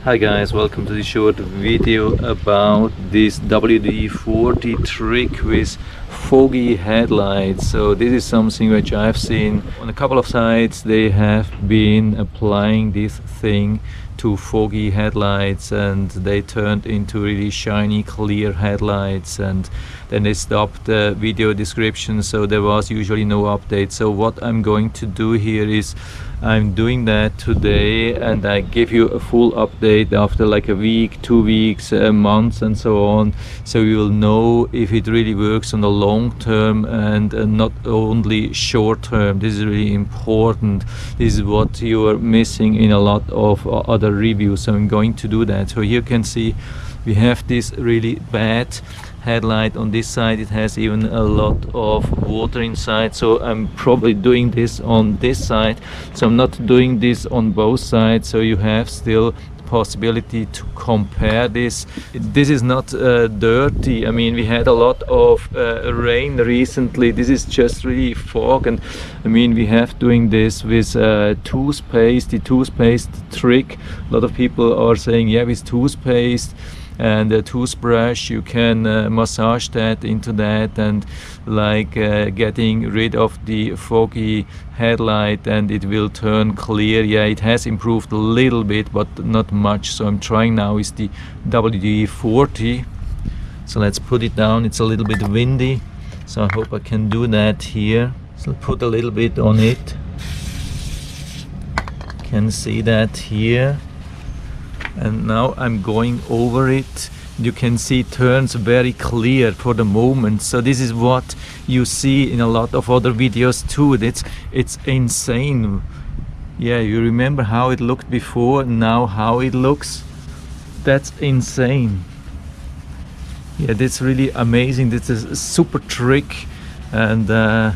Hi guys, welcome to this short video about this WD-40 trick with foggy headlights. So this is something which I've seen on a couple of sites. They have been applying this thing to foggy headlights and they turned into really shiny clear headlights, and then they stopped the video description, so there was usually no update. So what I'm going to do here is I'm doing that today, and I give you a full update after like a week, 2 weeks, a month and so on, so you will know if it really works on the long term and not only short term. This is really important. This is what you are missing in a lot of other reviews, so I'm going to do that. So here you can see we have this really bad headlight on this side. It has even a lot of water inside, so I'm probably doing this on this side, so I'm not doing this on both sides, so you have still the possibility to compare this. This is not dirty. I mean, we had a lot of rain recently. This is just really fog, and I mean, we have doing this with toothpaste, the toothpaste trick. A lot of people are saying, yeah, with toothpaste and a toothbrush you can massage that into that and like getting rid of the foggy headlight and it will turn clear. Yeah, it has improved a little bit but not much, so I'm trying now with the WD-40. So let's put it down. It's a little bit windy, so I hope I can do that here. So I'll put a little bit on it. Can see that here. And now I'm going over it. You can see it turns very clear for the moment. So this is what you see in a lot of other videos too. It's insane. Yeah, you remember how it looked before, now how it looks? That's insane. Yeah, that's really amazing. This is a super trick, and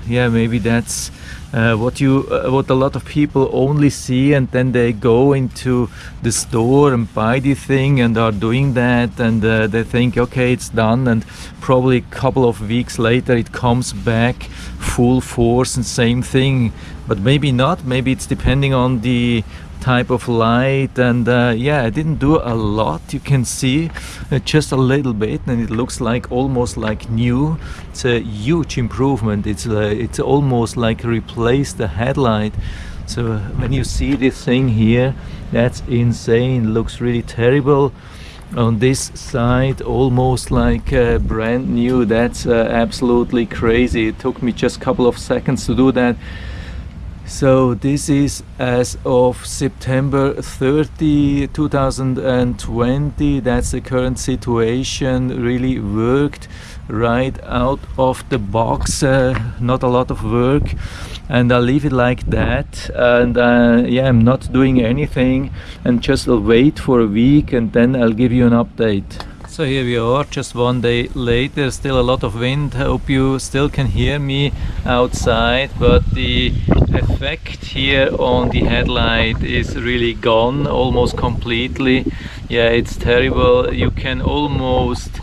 yeah, maybe that's what a lot of people only see, and then they go into the store and buy the thing and are doing that, and they think, okay, it's done, and probably a couple of weeks later it comes back full force and same thing. But maybe not. Maybe it's depending on the type of light, and yeah, I didn't do a lot. You can see just a little bit, and it looks like almost like new. It's a huge improvement. It's almost like replace the headlight. So when you see this thing here, that's insane. Looks really terrible. On this side, almost like brand new. That's absolutely crazy. It took me just a couple of seconds to do that. So this is as of September 30, 2020. That's the current situation. Really worked right out of the box. Not a lot of work, and I'll leave it like that. And yeah, I'm not doing anything, and just I'll wait for a week and then I'll give you an update. So here we are, just 1 day later. Still a lot of wind. Hope you still can hear me outside, but the effect here on the headlight is really gone, almost completely. Yeah, it's terrible. You can almost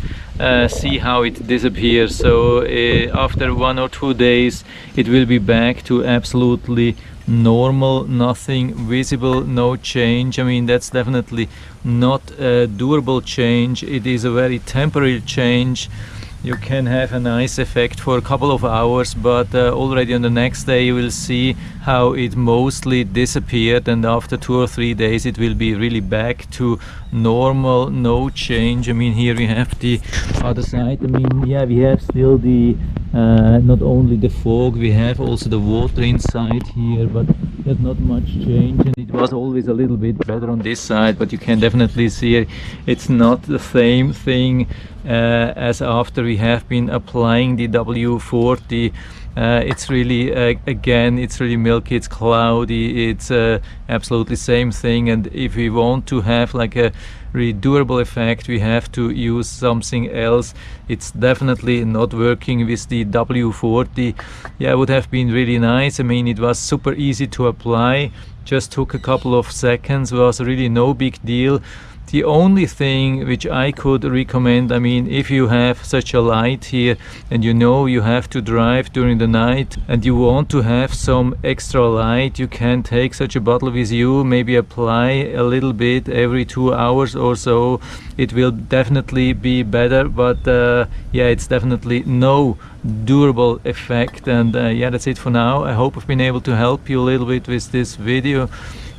see how it disappears. So after 1 or 2 days it will be back to absolutely normal, nothing visible, no change. I mean, that's definitely not a durable change. It is a very temporary change. You can have a nice effect for a couple of hours, but already on the next day you will see how it mostly disappeared, and after 2 or 3 days it will be really back to normal, no change. I mean, here we have the other side. I mean, yeah, we have still the not only the fog, we have also the water inside here, but there's not much change, and it was always a little bit better on this side, but you can definitely see it's not the same thing as after we have been applying the W40. It's really again, it's really milky, it's cloudy, it's absolutely same thing. And if we want to have like a really durable effect, we have to use something else. It's definitely not working with the W40. Yeah, it would have been really nice. I mean, it was super easy to apply, just took a couple of seconds, was really no big deal. The only thing which I could recommend, I mean, if you have such a light here and you know you have to drive during the night and you want to have some extra light, you can take such a bottle with you, maybe apply a little bit every 2 hours or so. It will definitely be better, but yeah, it's definitely no durable effect. And yeah, that's it for now. I hope I've been able to help you a little bit with this video.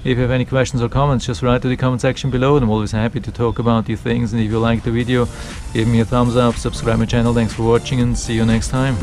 If you have any questions or comments, just write to the comment section below, and I'm always happy to talk about these things. And if you like the video, give me a thumbs up, subscribe my channel. Thanks for watching, and see you next time.